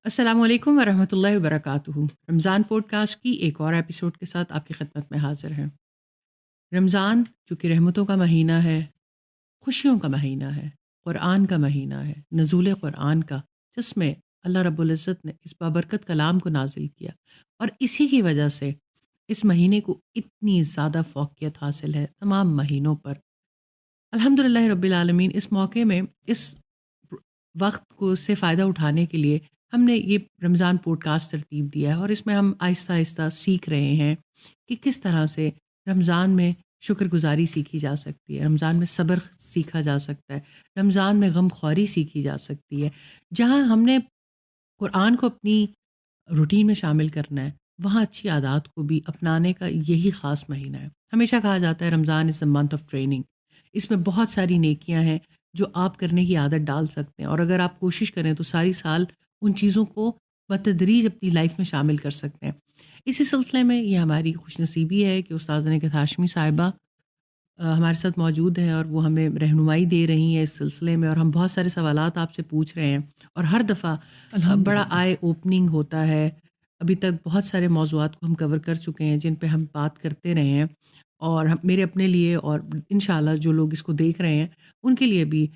السلام علیکم ورحمۃ اللہ وبرکاتہ۔ رمضان پوڈ کاسٹ کی ایک اور ایپیسوڈ کے ساتھ آپ کی خدمت میں حاضر ہیں۔ رمضان چونکہ رحمتوں کا مہینہ ہے، خوشیوں کا مہینہ ہے، قرآن کا مہینہ ہے، نزول قرآن کا، جس میں اللہ رب العزت نے اس بابرکت کلام کو نازل کیا، اور اسی کی وجہ سے اس مہینے کو اتنی زیادہ فوقیت حاصل ہے تمام مہینوں پر۔ الحمدللہ رب العالمین، اس موقع میں اس وقت کو سے فائدہ اٹھانے کے لیے ہم نے یہ رمضان پوڈ کاسٹ ترتیب دیا ہے، اور اس میں ہم آہستہ آہستہ سیکھ رہے ہیں کہ کس طرح سے رمضان میں شکر گزاری سیکھی جا سکتی ہے، رمضان میں صبر سیکھا جا سکتا ہے، رمضان میں غم خواری سیکھی جا سکتی ہے۔ جہاں ہم نے قرآن کو اپنی روٹین میں شامل کرنا ہے، وہاں اچھی عادات کو بھی اپنانے کا یہی خاص مہینہ ہے۔ ہمیشہ کہا جاتا ہے رمضان از اے منتھ آف ٹریننگ۔ اس میں بہت ساری نیکیاں ہیں جو آپ کرنے کی عادت ڈال سکتے ہیں، اور اگر آپ کوشش کریں تو ساری سال ان چیزوں کو بتدریج اپنی لائف میں شامل کر سکتے ہیں۔ اسی سلسلے میں یہ ہماری خوش نصیبی ہے کہ استاذہ نکہت ہاشمی صاحبہ ہمارے ساتھ موجود ہیں، اور وہ ہمیں رہنمائی دے رہی ہیں اس سلسلے میں، اور ہم بہت سارے سوالات آپ سے پوچھ رہے ہیں، اور ہر دفعہ بڑا الحمدللہ۔ آئی اوپننگ ہوتا ہے۔ ابھی تک بہت سارے موضوعات کو ہم کور کر چکے ہیں جن پہ ہم بات کرتے رہے ہیں، اور میرے اپنے لیے اور انشاءاللہ جو لوگ اس کو دیکھ رہے ہیں ان کے لیے بھی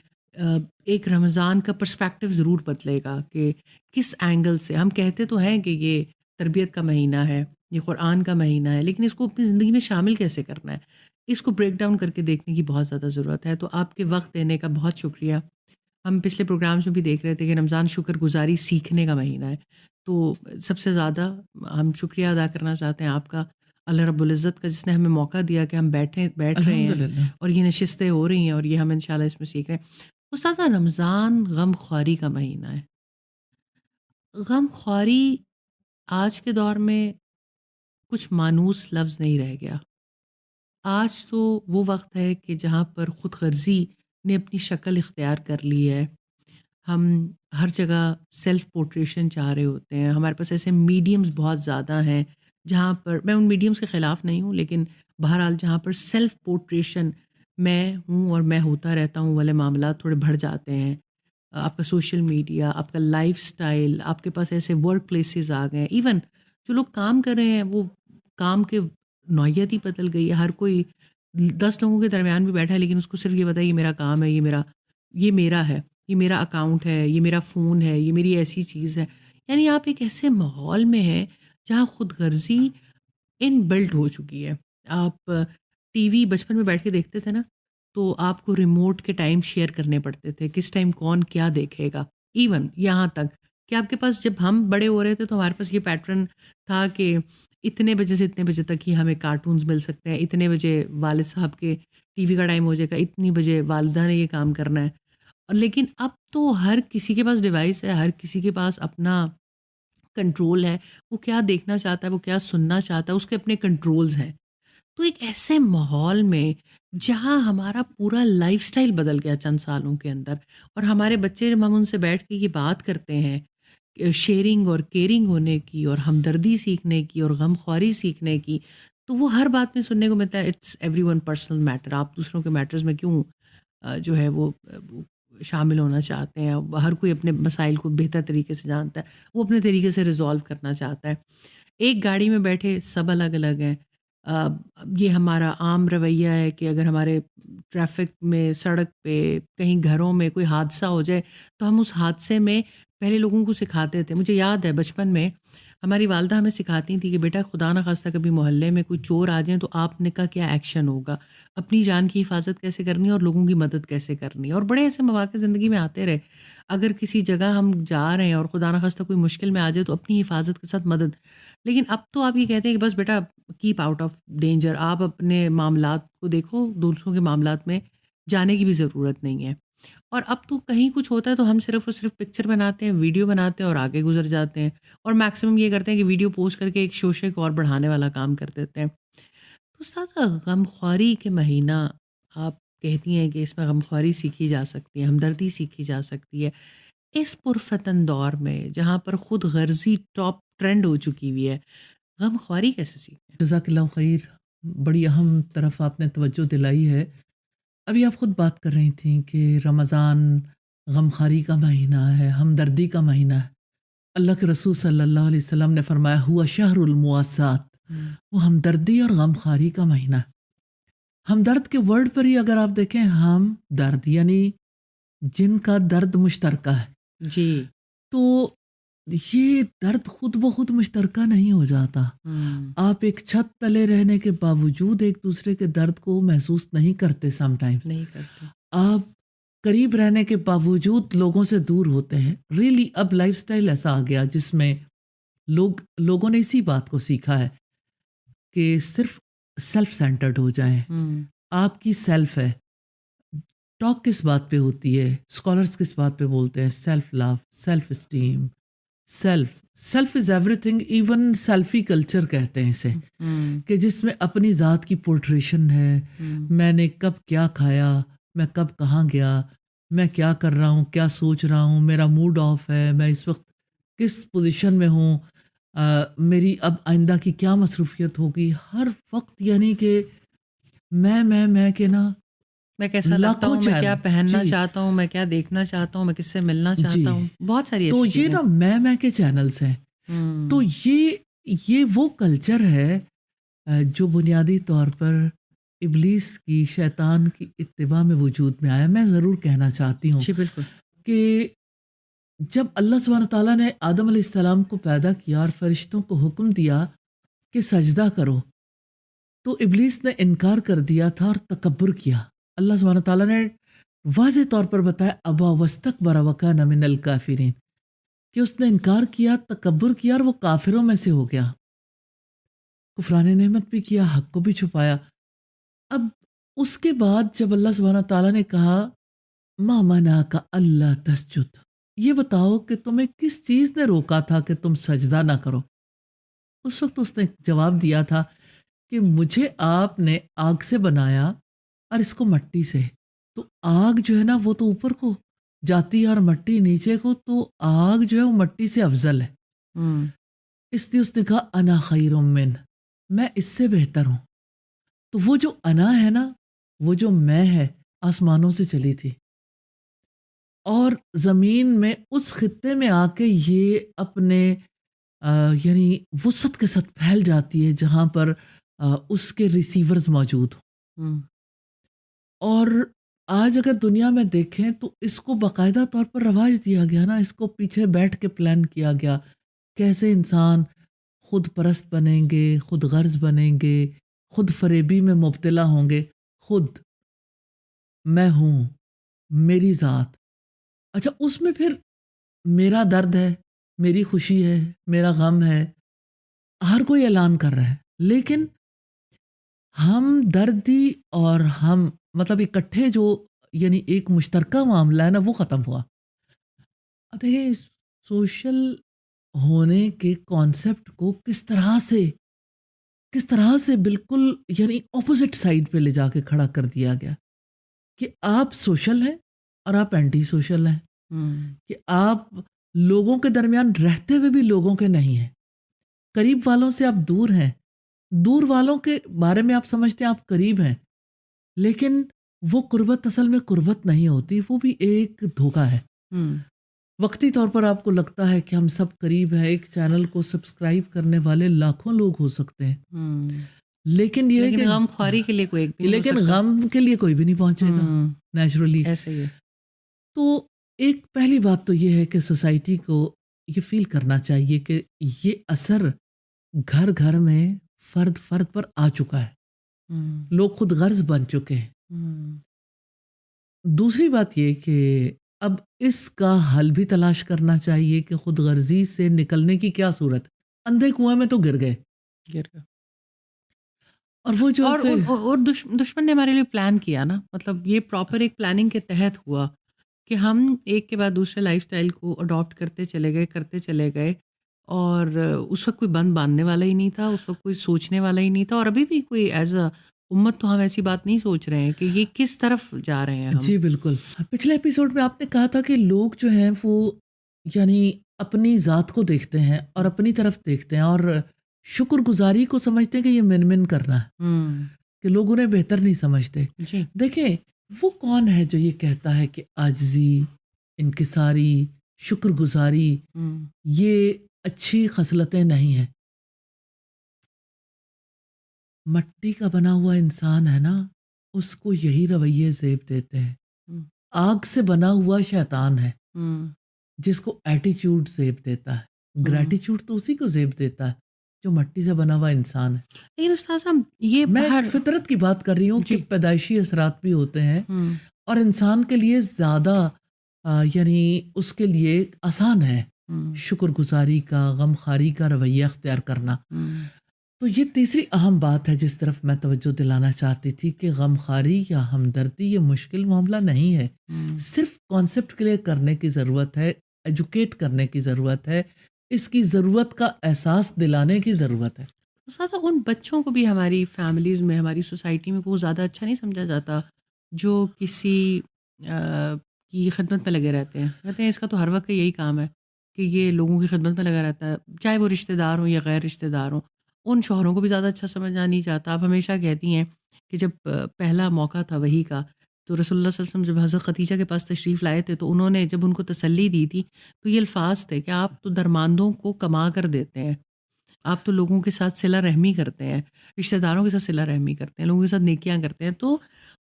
ایک رمضان کا پرسپیکٹیو ضرور بدلے گا کہ کس اینگل سے ہم کہتے تو ہیں کہ یہ تربیت کا مہینہ ہے، یہ قرآن کا مہینہ ہے، لیکن اس کو اپنی زندگی میں شامل کیسے کرنا ہے، اس کو بریک ڈاؤن کر کے دیکھنے کی بہت زیادہ ضرورت ہے۔ تو آپ کے وقت دینے کا بہت شکریہ۔ ہم پچھلے پروگرامز میں بھی دیکھ رہے تھے کہ رمضان شکر گزاری سیکھنے کا مہینہ ہے، تو سب سے زیادہ ہم شکریہ ادا کرنا چاہتے ہیں آپ کا، اللہ رب العزت کا، جس نے ہمیں موقع دیا کہ ہم بیٹھ رہے ہیں الحمدللہ۔ اور یہ نشستیں ہو رہی ہیں، اور یہ ہم انشاءاللہ اس میں سیکھ رہے ہیں۔ استاذہ، رمضان غم خواری کا مہینہ ہے۔ غم خواری آج کے دور میں کچھ مانوس لفظ نہیں رہ گیا۔ آج تو وہ وقت ہے کہ جہاں پر خود غرضی نے اپنی شکل اختیار کر لی ہے۔ ہم ہر جگہ سیلف پورٹریشن چاہ رہے ہوتے ہیں، ہمارے پاس ایسے میڈیمز بہت زیادہ ہیں جہاں پر میں ان میڈیمز کے خلاف نہیں ہوں، لیکن بہرحال جہاں پر سیلف پورٹریشن میں ہوں اور میں ہوتا رہتا ہوں والے معاملات تھوڑے بڑھ جاتے ہیں۔ آپ کا سوشل میڈیا، آپ کا لائف سٹائل، آپ کے پاس ایسے ورک پلیسز آ گئے ہیں، ایون جو لوگ کام کر رہے ہیں وہ کام کے نوعیت ہی بدل گئی ہے۔ ہر کوئی 10 لوگوں کے درمیان بھی بیٹھا ہے، لیکن اس کو صرف یہ پتا ہے یہ میرا کام ہے، یہ میرا ہے، یہ میرا اکاؤنٹ ہے، یہ میرا فون ہے، یہ میری ایسی چیز ہے۔ یعنی آپ ایک ایسے ماحول میں ہیں جہاں خود غرضی ان بلٹ ہو چکی ہے۔ آپ ٹی وی بچپن میں بیٹھ کے دیکھتے تھے نا، تو آپ کو ریموٹ کے ٹائم شیئر کرنے پڑتے تھے، کس ٹائم کون کیا دیکھے گا۔ ایون یہاں تک کہ آپ کے پاس، جب ہم بڑے ہو رہے تھے تو ہمارے پاس یہ پیٹرن تھا کہ اتنے بجے سے اتنے بجے تک ہی ہمیں کارٹونز مل سکتے ہیں، اتنے بجے والد صاحب کے ٹی وی کا ٹائم ہو جائے گا، اتنی بجے والدہ نے یہ کام کرنا ہے۔ لیکن اب تو ہر کسی کے پاس ڈیوائس ہے، ہر کسی کے پاس اپنا کنٹرول ہے، وہ کیا دیکھنا چاہتا ہے، وہ کیا سننا چاہتا ہے، اس کے اپنے کنٹرولز ہیں۔ تو ایک ایسے ماحول میں جہاں ہمارا پورا لائف سٹائل بدل گیا چند سالوں کے اندر، اور ہمارے بچے، جب ہم ان سے بیٹھ کے یہ بات کرتے ہیں شیئرنگ اور کیئرنگ ہونے کی، اور ہمدردی سیکھنے کی، اور غم خواری سیکھنے کی، تو وہ ہر بات میں سننے کو ملتا ہے it's everyone personal matter. آپ دوسروں کے میٹرز میں کیوں جو ہے وہ شامل ہونا چاہتے ہیں؟ ہر کوئی اپنے مسائل کو بہتر طریقے سے جانتا ہے، وہ اپنے طریقے سے ریزالو کرنا چاہتا ہے۔ ایک گاڑی میں بیٹھے سب الگ الگ ہیں۔ آ، یہ ہمارا عام رویہ ہے کہ اگر ہمارے ٹریفک میں، سڑک پہ، کہیں گھروں میں کوئی حادثہ ہو جائے تو ہم اس حادثے میں پہلے لوگوں کو سکھاتے تھے۔ مجھے یاد ہے بچپن میں ہماری والدہ ہمیں سکھاتی تھی کہ بیٹا، خدا نہ خواستہ کبھی محلے میں کوئی چور آ جائیں تو آپ نے کا کیا ایکشن ہوگا، اپنی جان کی حفاظت کیسے کرنی ہے اور لوگوں کی مدد کیسے کرنی ہے۔ اور بڑے ایسے مواقع زندگی میں آتے رہے۔ اگر کسی جگہ ہم جا رہے ہیں اور خدا نہ خواستہ کوئی مشکل میں آ جائے تو اپنی حفاظت کے ساتھ مدد۔ لیکن اب تو آپ یہ کہتے ہیں کہ بس بیٹا کیپ آؤٹ آف ڈینجر، آپ اپنے معاملات کو دیکھو، دوسروں کے معاملات میں جانے کی بھی ضرورت نہیں ہے۔ اور اب تو کہیں کچھ ہوتا ہے تو ہم صرف اور صرف پکچر بناتے ہیں، ویڈیو بناتے ہیں اور آگے گزر جاتے ہیں، اور میکسیمم یہ کرتے ہیں کہ ویڈیو پوسٹ کر کے ایک شوشے کو اور بڑھانے والا کام کر دیتے ہیں۔ تو استاد، غم خواری کے مہینہ، آپ کہتی ہیں کہ اس میں غم خواری سیکھی جا سکتی ہے، ہمدردی سیکھی جا سکتی ہے۔ اس پرفتن دور میں جہاں پر خود غرضی ٹاپ ٹرینڈ ہو چکی ہوئی ہے، غم خواری کیسے سیکھیں؟ جزاک اللہ خیر۔ بڑی اہم طرف آپ نے توجہ دلائی ہے۔ ابھی آپ خود بات کر رہی تھیں کہ رمضان غمخواری کا مہینہ ہے، ہمدردی کا مہینہ ہے۔ اللہ کے رسول صلی اللہ علیہ وسلم نے فرمایا ہوا شہر المواسات، وہ ہمدردی اور غم خواری کا مہینہ ہے۔ ہمدرد کے ورڈ پر ہی اگر آپ دیکھیں، ہم درد یعنی جن کا درد مشترکہ ہے، جی، تو یہ درد خود بخود مشترکہ نہیں ہو جاتا۔ آپ ایک چھت تلے رہنے کے باوجود ایک دوسرے کے درد کو محسوس نہیں کرتے، سم ٹائمز نہیں کرتے۔ آپ قریب رہنے کے باوجود لوگوں سے دور ہوتے ہیں۔ ریلی اب لائف سٹائل ایسا آ گیا جس میں لوگوں نے اسی بات کو سیکھا ہے کہ صرف سیلف سینٹرڈ ہو جائیں۔ آپ کی سیلف ہے، ٹاک کس بات پہ ہوتی ہے، اسکالرس کس بات پہ بولتے ہیں؟ Self love, self esteem, self is everything, even selfie culture کہتے ہیں اسے، کہ جس میں اپنی ذات کی پورٹریشن ہے۔ میں نے کب کیا کھایا، میں کب کہاں گیا، میں کیا کر رہا ہوں، کیا سوچ رہا ہوں، میرا موڈ آف ہے، میں اس وقت کس پوزیشن میں ہوں، میری اب آئندہ کی کیا مصروفیت ہوگی۔ ہر وقت یعنی کہ میں کہ نا میں کیسا لگتا ہوں، میں کیا پہننا چاہتا ہوں، میں کیا دیکھنا چاہتا ہوں، میں کس سے ملنا چاہتا ہوں، بہت ساری تو ایسی یہ چیزیں۔ نا میں کے چینلز ہیں۔ تو یہ وہ کلچر ہے جو بنیادی طور پر ابلیس کی، شیطان کی اتباع میں وجود میں آیا۔ میں ضرور کہنا چاہتی ہوں جی بالکل، کہ جب اللہ سبحانہ تعالیٰ نے آدم علیہ السلام کو پیدا کیا اور فرشتوں کو حکم دیا کہ سجدہ کرو، تو ابلیس نے انکار کر دیا تھا اور تکبر کیا۔ اللہ سبحانہ تعالیٰ نے واضح طور پر بتایا ابا واستکبر وکان من الکافرین، کہ اس نے انکار کیا، تکبر کیا اور وہ کافروں میں سے ہو گیا۔ کفران نعمت بھی کیا، حق کو بھی چھپایا۔ اب اس کے بعد جب اللہ سبحانہ تعالیٰ نے کہا ما منعک اللہ تسجد، یہ بتاؤ کہ تمہیں کس چیز نے روکا تھا کہ تم سجدہ نہ کرو؟ اس وقت اس نے جواب دیا تھا کہ مجھے آپ نے آگ سے بنایا اور اس کو مٹی سے، تو آگ جو ہے نا وہ تو اوپر کو جاتی ہے اور مٹی نیچے کو، تو آگ جو ہے وہ مٹی سے افضل ہے۔ اس لیے اس نے کہا انا خیر من، میں اس سے بہتر ہوں۔ تو وہ جو انا ہے نا، وہ جو میں ہے، آسمانوں سے چلی تھی اور زمین میں اس خطے میں آ کے یہ اپنے یعنی وسعت کے ساتھ پھیل جاتی ہے جہاں پر اس کے ریسیورز موجود ہوں۔ اور آج اگر دنیا میں دیکھیں تو اس کو باقاعدہ طور پر رواج دیا گیا نا، اس کو پیچھے بیٹھ کے پلان کیا گیا کیسے انسان خود پرست بنیں گے، خود غرض بنیں گے، خود فریبی میں مبتلا ہوں گے۔ خود میں ہوں، میری ذات، اچھا اس میں پھر میرا درد ہے، میری خوشی ہے، میرا غم ہے، ہر کوئی اعلان کر رہا ہے، لیکن ہم دردی اور ہم مطلب اکٹھے جو یعنی ایک مشترکہ معاملہ ہے نا، وہ ختم ہوا۔ اب یہ سوشل ہونے کے کانسیپٹ کو کس طرح سے بالکل یعنی اپوزٹ سائڈ پہ لے جا کے کھڑا کر دیا گیا کہ آپ سوشل ہیں اور آپ اینٹی سوشل ہیں، کہ آپ لوگوں کے درمیان رہتے ہوئے بھی لوگوں کے نہیں ہیں، قریب والوں سے آپ دور ہیں، دور والوں کے بارے میں آپ سمجھتے ہیں آپ قریب ہیں، لیکن وہ قربت اصل میں قربت نہیں ہوتی، وہ بھی ایک دھوکہ ہے۔ وقتی طور پر آپ کو لگتا ہے کہ ہم سب قریب ہیں، ایک چینل کو سبسکرائب کرنے والے لاکھوں لوگ ہو سکتے ہیں، لیکن یہ کہ غم خواری کے لیے کوئی بھی لیکن غم کے لیے کوئی بھی نہیں پہنچے گا، نیچرلی ایسے ہی ہے۔ تو ایک پہلی بات تو یہ ہے کہ سوسائٹی کو یہ فیل کرنا چاہیے کہ یہ اثر گھر گھر میں فرد فرد پر آ چکا ہے، لوگ خود غرض بن چکے ہیں۔ دوسری بات یہ کہ اب اس کا حل بھی تلاش کرنا چاہیے کہ خود غرضی سے نکلنے کی کیا صورت۔ اندھے کنویں میں تو گر گئے، اور وہ جو اور دشمن نے ہمارے لیے پلان کیا نا، مطلب یہ پراپر ایک پلاننگ کے تحت ہوا کہ ہم ایک کے بعد دوسرے لائف سٹائل کو اڈاپٹ کرتے چلے گئے، اور اس وقت کوئی بند باندھنے والا ہی نہیں تھا، اس وقت کوئی سوچنے والا ہی نہیں تھا، اور ابھی بھی کوئی ایز اے امت تو ہم ایسی بات نہیں سوچ رہے ہیں کہ یہ کس طرف جا رہے ہیں ہم۔ جی بالکل، پچھلے ایپیسوڈ میں آپ نے کہا تھا کہ لوگ جو ہیں وہ یعنی اپنی ذات کو دیکھتے ہیں اور اپنی طرف دیکھتے ہیں اور شکر گزاری کو سمجھتے ہیں کہ یہ من کرنا ہے، کہ لوگ انہیں بہتر نہیں سمجھتے۔ جی دیکھیں وہ کون ہے جو یہ کہتا ہے کہ عاجزی، انکساری، شکر گزاری، یہ اچھی خصلتیں نہیں ہیں. مٹی کا بنا ہوا انسان ہے نا، اس کو یہی رویے زیب دیتے ہیں. آگ سے بنا ہوا شیطان ہے جس کو ایٹیچیوڈ زیب دیتا ہے. گریٹیچیوڈ تو اسی کو زیب دیتا ہے جو مٹی سے بنا ہوا انسان ہے. لیکن استاد صاحب یہ میں ایک فطرت کی بات کر رہی ہوں کہ پیدائشی اثرات بھی ہوتے ہیں اور انسان کے لیے زیادہ یعنی اس کے لیے آسان ہے شکر گزاری کا، غم خواری کا رویہ اختیار کرنا. تو یہ تیسری اہم بات ہے جس طرف میں توجہ دلانا چاہتی تھی کہ غم خواری یا ہمدردی یہ مشکل معاملہ نہیں ہے. صرف کانسیپٹ کلیئر کرنے کی ضرورت ہے، ایجوکیٹ کرنے کی ضرورت ہے، اس کی ضرورت کا احساس دلانے کی ضرورت ہے. ساتھ ان بچوں کو بھی ہماری فیملیز میں، ہماری سوسائٹی میں کو زیادہ اچھا نہیں سمجھا جاتا جو کسی کی خدمت میں لگے رہتے ہیں. کہتے ہیں اس کا تو ہر وقت یہی کام ہے کہ یہ لوگوں کی خدمت میں لگا رہتا ہے، چاہے وہ رشتہ دار ہوں یا غیر رشتہ دار ہوں. ان شوہروں کو بھی زیادہ اچھا سمجھا نہیں جاتا. آپ ہمیشہ کہتی ہیں کہ جب پہلا موقع تھا وحی کا تو رسول اللہ صلی اللہ علیہ وسلم جب حضرت خدیجہ کے پاس تشریف لائے تھے تو انہوں نے جب ان کو تسلی دی تھی تو یہ الفاظ تھے کہ آپ تو درماندوں کو کما کر دیتے ہیں، آپ تو لوگوں کے ساتھ صلہ رحمی کرتے ہیں، رشتہ داروں کے ساتھ صلہ رحمی کرتے ہیں، لوگوں کے ساتھ نیکیاں کرتے ہیں. تو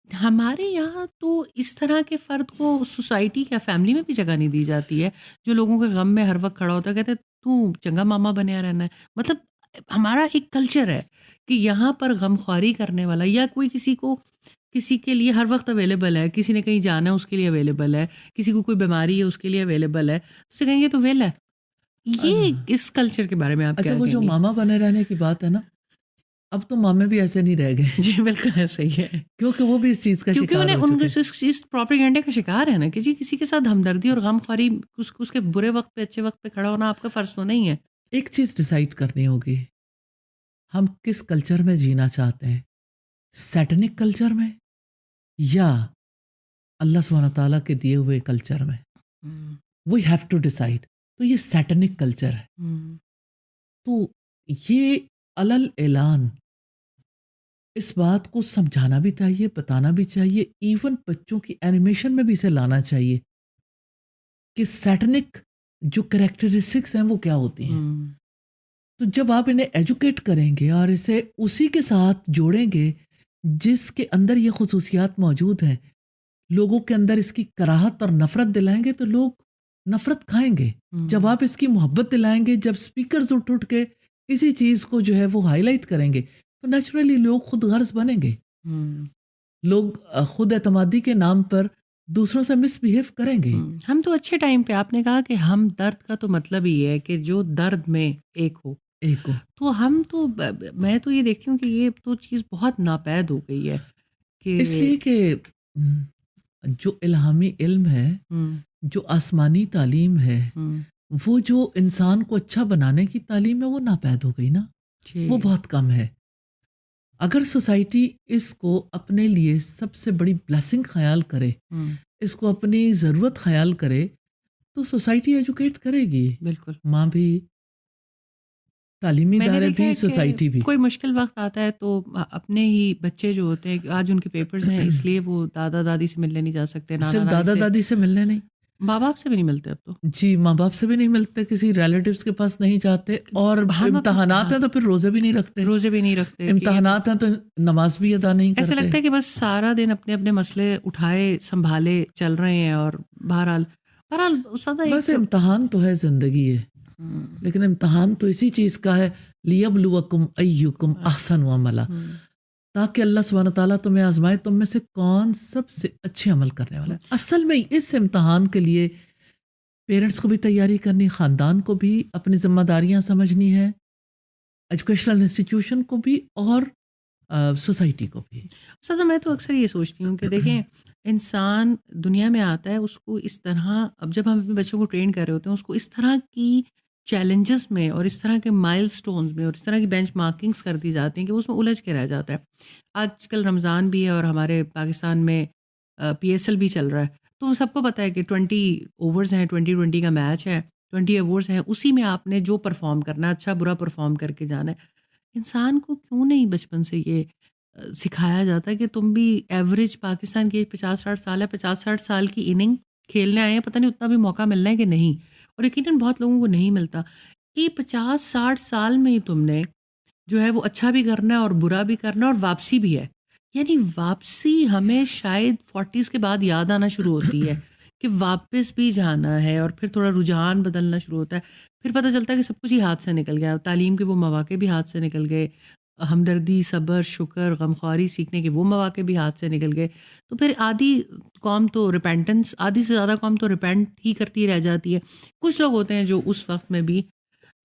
ہمارے یہاں تو اس طرح کے فرد کو سوسائٹی یا فیملی میں بھی جگہ نہیں دی جاتی ہے جو لوگوں کے غم میں ہر وقت کھڑا ہوتا ہے. کہتے ہیں تو چنگا ماما بنیا رہنا ہے. مطلب ہمارا ایک کلچر ہے کہ یہاں پر غم خواری کرنے والا یا کوئی کسی کے لیے ہر وقت اویلیبل ہے، کسی نے کہیں جانا ہے اس کے لیے اویلیبل ہے، کسی کو کوئی بیماری ہے اس کے لیے اویلیبل ہے، تو اسے کہیں گے تو ویل ہے. یہ اس کلچر کے بارے میں آپ کیا اچھا، وہ جو کہیں گے؟ ماما بنے رہنے کی بات ہے نا، اب تو مامے بھی ایسے نہیں رہ گئے جی بالکل ایسا ہی ہے، کیونکہ وہ بھی اس چیز کا کیونکہ شکار انہیں ہو چکے. اس پروپیگنڈے کا شکار ہے نا کہ جی کسی کے ساتھ ہمدردی اور غم خواری اس کے برے وقت پہ اچھے وقت پہ کھڑا ہونا آپ کا فرض تو نہیں ہے. ایک چیز ڈیسائیڈ کرنی ہوگی، ہم کس کلچر میں جینا چاہتے ہیں، سیٹنک کلچر میں یا اللہ سبحانہ تعالیٰ کے دیے ہوئے کلچر میں. We have to decide. تو یہ سیٹنک کلچر ہے، تو یہ علل اعلان اس بات کو سمجھانا بھی چاہیے، بتانا بھی چاہیے، ایون بچوں کی اینیمیشن میں بھی اسے لانا چاہیے کہ سیٹنک جو کریکٹرسٹکس ہیں وہ کیا ہوتی ہیں. تو جب آپ انہیں ایجوکیٹ کریں گے اور اسے اسی کے ساتھ جوڑیں گے جس کے اندر یہ خصوصیات موجود ہیں، لوگوں کے اندر اس کی کراہت اور نفرت دلائیں گے تو لوگ نفرت کھائیں گے. جب آپ اس کی محبت دلائیں گے، جب سپیکرز اٹھ کے اسی چیز کو جو ہے وہ ہائی لائٹ کریں گے تو نیچرلی لوگ خود غرض بنیں گے. لوگ خود اعتمادی کے نام پر دوسروں سے مس بیہیو کریں گے. ہم تو اچھے ٹائم پہ آپ نے کہا کہ ہم درد کا تو مطلب ہی ہے کہ جو درد میں ایک ہو. تو ہم تو میں تو یہ دیکھتی ہوں کہ یہ تو چیز بہت ناپید ہو گئی ہے کہ اس لیے کہ جو الہامی علم ہے، جو آسمانی تعلیم ہے، وہ جو انسان کو اچھا بنانے کی تعلیم ہے وہ ناپید ہو گئی نا، وہ بہت کم ہے. اگر سوسائٹی اس کو اپنے لیے سب سے بڑی بلیسنگ خیال کرے، اس کو اپنی ضرورت خیال کرے تو سوسائٹی ایجوکیٹ کرے گی. بالکل، ماں بھی، تعلیمی ادارے بھی، سوسائٹی بھی. کوئی مشکل وقت آتا ہے تو اپنے ہی بچے جو ہوتے ہیں، آج ان کے پیپرز ہیں اس لیے وہ دادا دادی سے ملنے نہیں جا سکتے، صرف دادا دادی سے ملنے نہیں، ماں باپ سے بھی نہیں ملتے اب تو. جی، ماں باپ سے بھی نہیں ملتے، کسی ریلیٹیوز کے پاس نہیں جاتے، اور امتحانات ہیں تو پھر روزے بھی نہیں رکھتے. امتحانات ہیں تو نماز بھی ادا نہیں کرتے. ایسا لگتا ہے کہ بس سارا دن اپنے اپنے مسئلے اٹھائے سنبھالے چل رہے ہیں. اور بہرحال استاد بس امتحان تو ہے، زندگی ہے، لیکن امتحان تو اسی چیز کا ہے، لیبلوکم ایکم احسن عملا، تاکہ اللہ سبحانہ تعالیٰ تمہیں آزمائے تم میں سے کون سب سے اچھے عمل کرنے والا ہے. اصل میں اس امتحان کے لیے پیرنٹس کو بھی تیاری کرنی، خاندان کو بھی اپنی ذمہ داریاں سمجھنی ہے، ایجوکیشنل انسٹیٹیوشن کو بھی اور سوسائٹی کو بھی. استاد میں تو اکثر یہ سوچتی ہوں کہ دیکھیں انسان دنیا میں آتا ہے، اس کو اس طرح، اب جب ہم اپنے بچوں کو ٹرین کر رہے ہوتے ہیں اس کو اس طرح کی چیلنجز میں اور اس طرح کے مائل سٹونز میں اور اس طرح کی بینچ مارکنگز کر دی جاتی ہیں کہ اس میں الجھ کے رہ جاتا ہے. آج کل رمضان بھی ہے اور ہمارے پاکستان میں PSL بھی چل رہا ہے، تو سب کو پتہ ہے کہ 20 اوورز ہیں، 20 کا میچ ہے، 20 اوورز ہیں، اسی میں آپ نے جو پرفارم کرنا ہے، اچھا برا پرفارم کر کے جانا ہے. انسان کو کیوں نہیں بچپن سے یہ سکھایا جاتا ہے کہ تم بھی ایوریج، پاکستان کی 50-60 سال ہے، 50-60 سال کی اننگ کھیلنے آئے ہیں، پتہ نہیں اتنا بھی موقع ملنا ہے کہ نہیں، اور یقیناً بہت لوگوں کو نہیں ملتا. یہ 50-60 سال میں ہی تم نے جو ہے وہ اچھا بھی کرنا ہے اور برا بھی کرنا ہے، اور واپسی بھی ہے. یعنی واپسی ہمیں شاید 40s کے بعد یاد آنا شروع ہوتی ہے کہ واپس بھی جانا ہے، اور پھر تھوڑا رجحان بدلنا شروع ہوتا ہے. پھر پتہ چلتا ہے کہ سب کچھ ہی ہاتھ سے نکل گیا، تعلیم کے وہ مواقع بھی ہاتھ سے نکل گئے، ہمدردی، صبر، شکر، غمخواری سیکھنے کے وہ مواقع بھی ہاتھ سے نکل گئے. تو پھر آدھی قوم تو ریپینٹنس، آدھی سے زیادہ قوم تو ریپینٹ ہی کرتی رہ جاتی ہے. کچھ لوگ ہوتے ہیں جو اس وقت میں بھی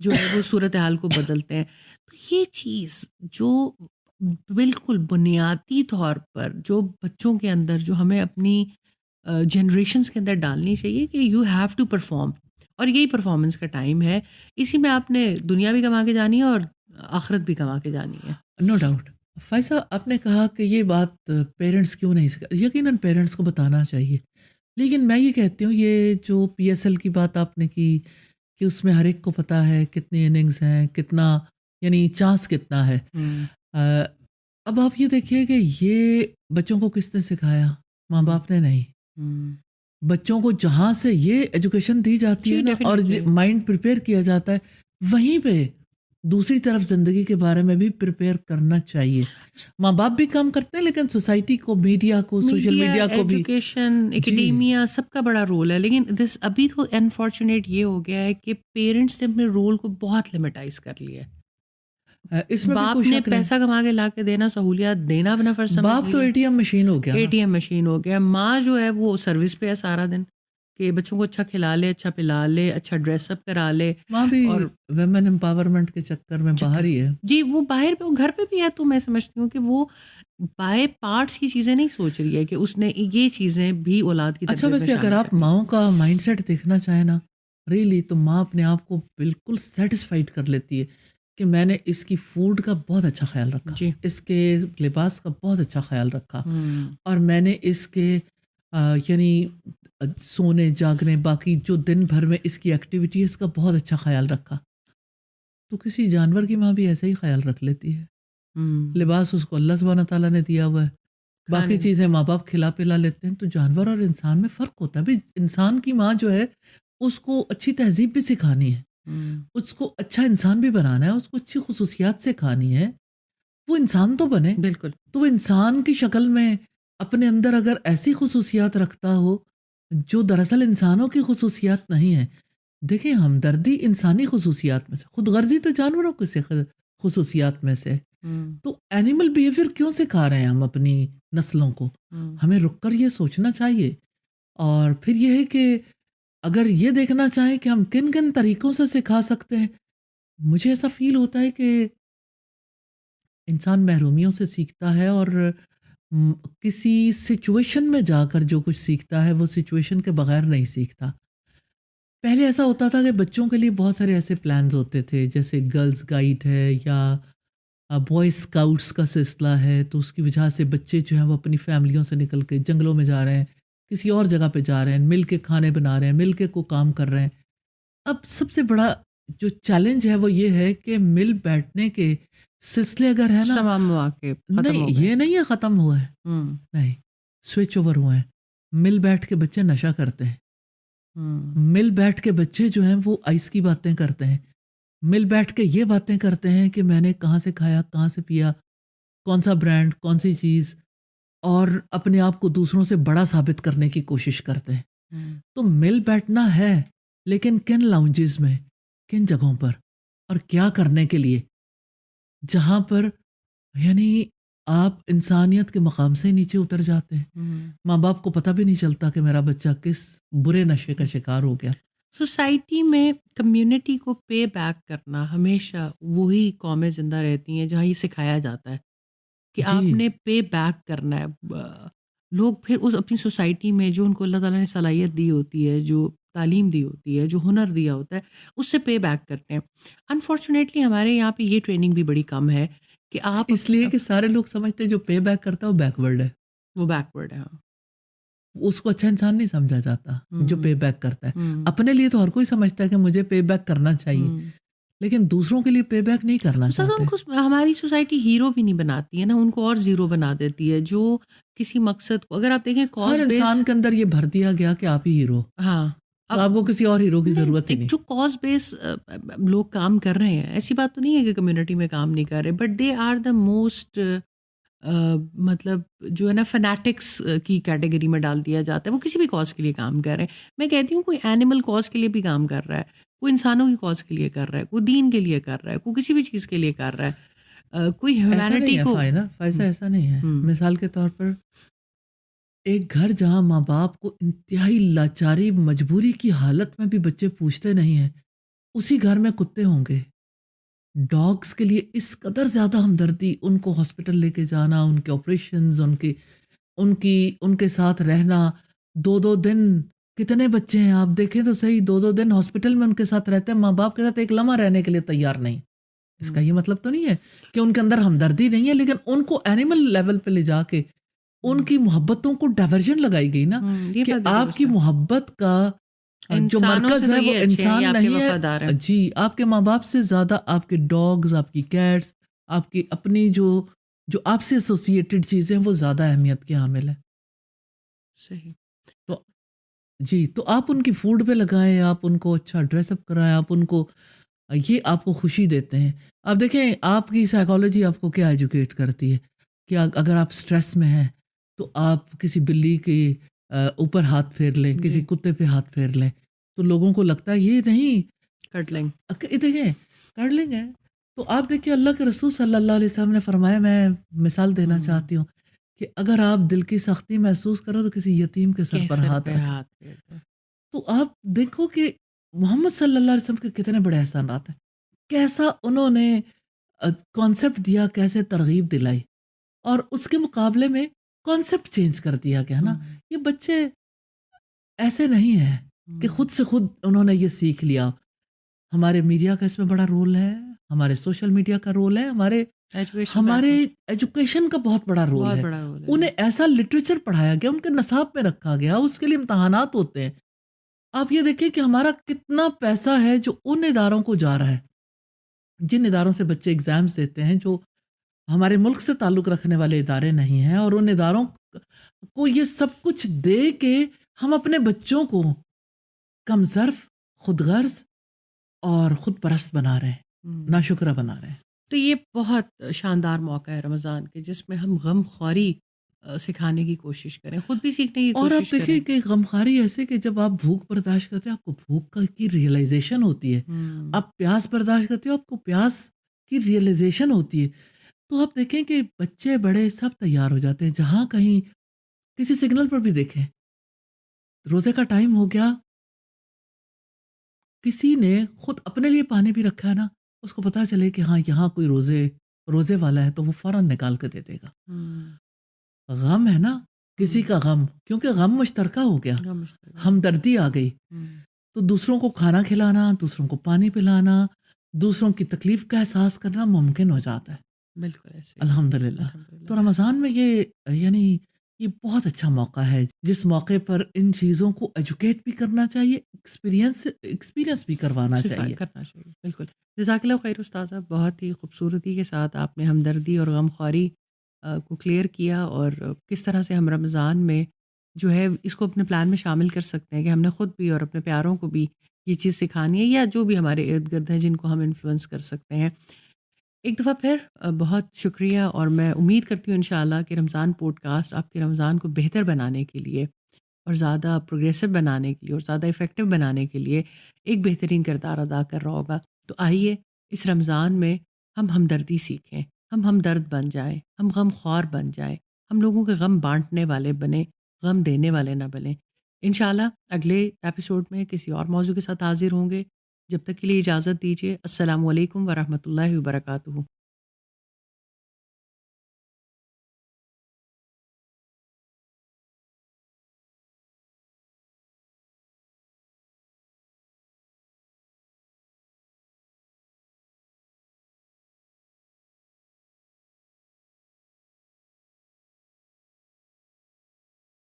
جو ہے وہ صورتحال کو بدلتے ہیں. تو یہ چیز جو بالکل بنیادی طور پر جو بچوں کے اندر، جو ہمیں اپنی جنریشنز کے اندر ڈالنی چاہیے کہ یو ہیو ٹو پرفارم، اور یہی پرفارمنس کا ٹائم ہے. اسی میں آپ نے دنیا بھی کما کے جانی ہے اور آخرت بھی کما کے جانی ہے. No doubt. فائزہ، آپ نے کہا کہ یہ بات پیرنٹس کیوں نہیں سکھا، یقیناً پیرنٹس کو بتانا چاہیے، لیکن میں یہ کہتی ہوں یہ جو پی ایس ایل کی بات آپ نے کی کہ اس میں ہر ایک کو پتہ ہے کتنی اننگز ہیں، کتنا یعنی چانس کتنا ہے. اب آپ یہ دیکھیے کہ یہ بچوں کو کس نے سکھایا؟ ماں باپ نے نہیں. بچوں کو جہاں سے یہ ایجوکیشن دی جاتی ہے نا اور مائنڈ پریپیئر کیا جاتا ہے، وہیں پہ دوسری طرف زندگی کے بارے میں بھی پریپیئر کرنا چاہیے. ماں باپ بھی کام کرتے ہیں، لیکن سوسائٹی کو، میڈیا کو، سوشل میڈیا کو بھی، ایجوکیشن، اکیڈیمیا، سب کا بڑا رول ہے. لیکن دس ابھی تو انفارچونیٹ یہ ہو گیا ہے کہ پیرنٹس نے اپنے رول کو بہت لمیٹائز کر لیا ہے. اس میں بھی باپ کوئی نے شک نہیں. پیسہ کما کے لا کے دینا، سہولیات دینا اپنا فرض سمجھ باپ تو لیا. اے ٹی ایم مشین ہو گیا، اے ٹی ایم مشین ہو گیا. ماں جو ہے وہ سروس پہ ہے سارا دن، کہ بچوں کو اچھا کھلا لے، اچھا پلا لے، اچھا ڈریس اپ کرا لے. ماں بھی اور ویمن امپاورمنٹ کے چکر میں باہر ہی ہے. جی وہ باہر پہ، گھر پہ بھی ہے. تو میں سمجھتی ہوں کہ وہ بائی پارٹس کی چیزیں نہیں سوچ رہی ہے کہ اس نے یہ چیزیں بھی اولاد کی اچھا تربیت میں ویسے اگر شامل آپ کرنی. ماؤں کا مائنڈ سیٹ دیکھنا چاہیں نا ریئلی، تو ماں اپنے آپ کو بالکل سیٹسفائڈ کر لیتی ہے کہ میں نے اس کی فوڈ کا بہت اچھا خیال رکھا، جی. اس کے لباس کا بہت اچھا خیال رکھا، اور میں نے اس کے یعنی سونے جاگنے باقی جو دن بھر میں اس کی ایکٹیویٹیز کا بہت اچھا خیال رکھا. تو کسی جانور کی ماں بھی ایسا ہی خیال رکھ لیتی ہے. لباس اس کو اللہ سبحانہ تعالیٰ نے دیا ہوا ہے، باقی چیزیں ماں باپ کھلا پلا لیتے ہیں. تو جانور اور انسان میں فرق ہوتا ہے. بھائی انسان کی ماں جو ہے اس کو اچھی تہذیب بھی سکھانی ہے، اس کو اچھا انسان بھی بنانا ہے، اس کو اچھی خصوصیات سکھانی ہے. وہ انسان تو بنے. بالکل. تو وہ انسان کی شکل میں اپنے اندر اگر ایسی خصوصیات رکھتا ہو جو دراصل انسانوں کی خصوصیات نہیں ہیں. دیکھیں ہمدردی انسانی خصوصیات میں سے، خود غرضی تو جانوروں کی خصوصیات میں سے. تو اینیمل بیہیویئر کیوں سکھا رہے ہیں ہم اپنی نسلوں کو؟ ہمیں رک کر یہ سوچنا چاہیے. اور پھر یہ ہے کہ اگر یہ دیکھنا چاہیں کہ ہم کن کن طریقوں سے سکھا سکتے ہیں، مجھے ایسا فیل ہوتا ہے کہ انسان محرومیوں سے سیکھتا ہے، اور کسی سچویشن میں جا کر جو کچھ سیکھتا ہے وہ سچویشن کے بغیر نہیں سیکھتا. پہلے ایسا ہوتا تھا کہ بچوں کے لیے بہت سارے ایسے پلانز ہوتے تھے، جیسے گرلز گائیڈ ہے یا بوائے اسکاؤٹس کا سلسلہ ہے. تو اس کی وجہ سے بچے جو ہیں وہ اپنی فیملیوں سے نکل کے جنگلوں میں جا رہے ہیں، کسی اور جگہ پہ جا رہے ہیں، مل کے کھانے بنا رہے ہیں، مل کے کو کام کر رہے ہیں. اب سب سے بڑا جو چیلنج ہے وہ یہ ہے کہ مل بیٹھنے کے سلسلے اگر ہے نا، تمام مواقع نہیں یہ نہیں ہے ختم ہوا ہے، نہیں سوئچ اوور ہوئے ہیں. مل بیٹھ کے بچے نشہ کرتے ہیں، مل بیٹھ کے بچے جو ہیں وہ آئس کی باتیں کرتے ہیں، مل بیٹھ کے یہ باتیں کرتے ہیں کہ میں نے کہاں سے کھایا، کہاں سے پیا، کون سا برانڈ، کون سی چیز، اور اپنے آپ کو دوسروں سے بڑا ثابت کرنے کی کوشش کرتے ہیں. تو مل بیٹھنا ہے، لیکن کن لاؤنجز میں، کن جگہوں پر، اور کیا کرنے کے لیے، جہاں پر یعنی آپ انسانیت کے مقام سے نیچے اتر جاتے ہیں. ماں باپ کو پتہ بھی نہیں چلتا کہ میرا بچہ کس برے نشے کا شکار ہو گیا. سوسائٹی میں کمیونٹی کو پے بیک کرنا ہمیشہ وہی قومیں زندہ رہتی ہیں جہاں یہ سکھایا جاتا ہے کہ جی آپ نے پے بیک کرنا ہے. لوگ پھر اس اپنی سوسائٹی میں جو ان کو اللہ تعالیٰ نے صلاحیت دی ہوتی ہے، جو تعلیم دی ہوتی ہے، جو ہنر دیا ہوتا ہے، اس سے پے بیک کرتے ہیں. انفارچونیٹلی ہمارے یہاں پہ یہ ٹریننگ بھی بڑی کم ہے کہ آپ اس لیے کہ سارے لوگ سمجھتے ہیں جو پے بیک کرتا ہے وہ بیکورڈ ہے، وہ بیکورڈ ہے. اس کو اچھا انسان نہیں سمجھا جاتا جو پے بیک کرتا ہے. اپنے لیے تو ہر کوئی سمجھتا ہے کہ مجھے پے بیک کرنا چاہیے، لیکن دوسروں کے لیے پے بیک نہیں کرنا استاد چاہتے. ان کو ہماری سوسائٹی ہیرو بھی نہیں بناتی ہے نا، ان کو اور زیرو بنا دیتی ہے. جو کسی مقصد کو اگر آپ دیکھیں ہر کاز بیس، انسان کے اندر یہ بھر دیا گیا کہ آپ ہی ہیرو، ہاں تو اب آپ کو کسی اور ہیرو کی نہیں، ضرورت ہی ایک نہیں. جو کاز بیس لوگ کام کر رہے ہیں، ایسی بات تو نہیں ہے کہ کمیونٹی میں کام نہیں کر رہے، but they are the most مطلب جو ہے نا فنیٹکس کی کیٹیگری میں ڈال دیا جاتا ہے. وہ کسی بھی کاز کے لیے کام کر رہے ہیں. میں کہتی ہوں کوئی اینیمل کاز کے لیے بھی کام کر رہا ہے، کوئی انسانوں کی کاز کے لیے کر رہا ہے، کوئی دین کے لیے کر رہا ہے، کوئی کسی بھی چیز کے لیے کر رہا ہے، کوئی ایسا ہیومینٹی نہیں ہے کو. فائزہ، ایسا نہیں ہے. ہم، مثال کے طور پر ایک گھر جہاں ماں باپ کو انتہائی لاچاری مجبوری کی حالت میں بھی بچے پوچھتے نہیں ہیں، اسی گھر میں کتے ہوں گے. ڈاگس کے لیے اس قدر زیادہ ہمدردی، ان کو ہاسپٹل لے کے جانا، ان کے آپریشنز، ان کے ساتھ رہنا. 2 دن کتنے بچے ہیں آپ دیکھیں تو صحیح، 2 دن ہاسپٹل میں ان کے ساتھ رہتے ہیں، ماں باپ کے ساتھ ایک لمحہ رہنے کے لیے تیار نہیں. اس کا یہ مطلب تو نہیں ہے کہ ان کے اندر ہمدردی نہیں ہے، لیکن ان کو اینیمل لیول پہ لے جا کے ان کی محبتوں کو ڈائیورژن لگائی گئی نا، یہ کہ بات بھی آپ کی درست ہے. محبت کا جو انسانوں سے مرکز تو ہے وہ یہ اچھے ہیں، یہ انسان آپ کے نہیں وفادار ہیں. ہے. جی، آپ کے ماں باپ سے زیادہ آپ کے ڈاگز، آپ کی کیٹس، آپ کی اپنی جو آپ سے ایسوسیٹڈ چیزیں وہ زیادہ اہمیت کے حامل ہیں. صحیح. تو جی، تو آپ ان کی فوڈ پہ لگائیں، آپ ان کو اچھا ڈریس اپ کرائیں، آپ ان کو یہ آپ کو خوشی دیتے ہیں. آپ دیکھیں آپ کی سائیکالوجی آپ کو کیا ایجوکیٹ کرتی ہے کہ اگر آپ سٹریس میں ہیں تو آپ کسی بلی کے اوپر ہاتھ پھیر لیں، کسی جی، کتے پہ ہاتھ پھیر لیں، تو لوگوں کو لگتا ہے یہ نہیں. کٹلنگ. یہ دیکھیں کر لیں گے. تو آپ دیکھیں اللہ کے رسول صلی اللہ علیہ وسلم نے فرمایا، میں مثال دینا چاہتی ہوں کہ اگر آپ دل کی سختی محسوس کرو تو کسی یتیم کے سر پر کیسر ہاتھ پہ رکھیں. ہاتھ پھیر دو. تو آپ دیکھو کہ محمد صلی اللہ علیہ وسلم کے کتنے بڑے احسانات ہیں، کیسا انہوں نے کانسیپٹ دیا، کیسے ترغیب دلائی، اور اس کے مقابلے میں کانسیپٹ چینج کر دیا گیا نا. یہ بچے ایسے نہیں ہیں کہ خود سے خود انہوں نے یہ سیکھ لیا. ہمارے میڈیا کا اس میں بڑا رول ہے، ہمارے سوشل میڈیا کا رول ہے، ایجوکیشن کا ہمارے ایجوکیشن کا بہت بڑا رول بہت ہے. بڑا رول ہے. انہیں ایسا لٹریچر پڑھایا گیا، ان کے نصاب میں رکھا گیا، اس کے لیے امتحانات ہوتے ہیں. آپ یہ دیکھیں کہ ہمارا کتنا پیسہ ہے جو ان اداروں کو جا رہا ہے، جن اداروں سے بچے ایگزامز دیتے ہیں، جو ہمارے ملک سے تعلق رکھنے والے ادارے نہیں ہیں، اور ان اداروں کو یہ سب کچھ دے کے ہم اپنے بچوں کو کم ظرف، خود غرض اور خود پرست بنا رہے ہیں، ناشکرہ بنا رہے ہیں. تو یہ بہت شاندار موقع ہے رمضان کے، جس میں ہم غم خواری سکھانے کی کوشش کریں، خود بھی سیکھنے کی اور آپ کوشش کریں. دیکھیں کہ غمخواری ایسے کہ جب آپ بھوک برداشت کرتے ہیں آپ کو بھوک کی ریئلائزیشن ہوتی ہے، آپ پیاس برداشت کرتے ہو آپ کو پیاس کی ریئلائزیشن ہوتی ہے. تو آپ دیکھیں کہ بچے بڑے سب تیار ہو جاتے ہیں، جہاں کہیں کسی سگنل پر بھی دیکھیں روزے کا ٹائم ہو گیا، کسی نے خود اپنے لیے پانی بھی رکھا ہے نا، اس کو پتا چلے کہ ہاں یہاں کوئی روزے والا ہے تو وہ فوراً نکال کے دے دے گا. غم ہے نا کسی کا غم، کیونکہ غم مشترکہ ہو گیا، ہمدردی آ گئی. تو دوسروں کو کھانا کھلانا، دوسروں کو پانی پلانا، دوسروں کی تکلیف کا احساس کرنا ممکن ہو جاتا ہے. بالکل ایسے. الحمدللہ. الحمدللہ. تو رمضان میں یہ بہت اچھا موقع ہے جس موقع پر ان چیزوں کو ایجوکیٹ بھی کرنا چاہیے، ایکسپیرینس بھی کروانا چاہیے. کرنا چاہیے. بالکل. جزاک اللہ خیر استاذہ، بہت ہی خوبصورتی کے ساتھ آپ نے ہمدردی اور غم خواری کو کلیئر کیا، اور کس طرح سے ہم رمضان میں جو ہے اس کو اپنے پلان میں شامل کر سکتے ہیں کہ ہم نے خود بھی اور اپنے پیاروں کو بھی یہ چیز سکھانی ہے، یا جو بھی ہمارے ارد گرد ہیں جن کو ہم انفلوئنس کر سکتے ہیں. ایک دفعہ پھر بہت شکریہ، اور میں امید کرتی ہوں انشاءاللہ کہ رمضان پوڈ کاسٹ آپ کے رمضان کو بہتر بنانے کے لیے اور زیادہ پروگریسو بنانے کے لیے اور زیادہ افیکٹو بنانے کے لیے ایک بہترین کردار ادا کر رہا ہوگا. تو آئیے اس رمضان میں ہم ہمدردی سیکھیں، ہم ہمدرد بن جائیں، ہم غم خوار بن جائیں، ہم لوگوں کے غم بانٹنے والے بنیں، غم دینے والے نہ بنیں. انشاءاللہ اگلے ایپیسوڈ میں کسی اور موضوع کے ساتھ حاضر ہوں گے. جب تک کے لیے اجازت دیجیے. السلام علیکم ورحمۃ اللہ وبرکاتہ.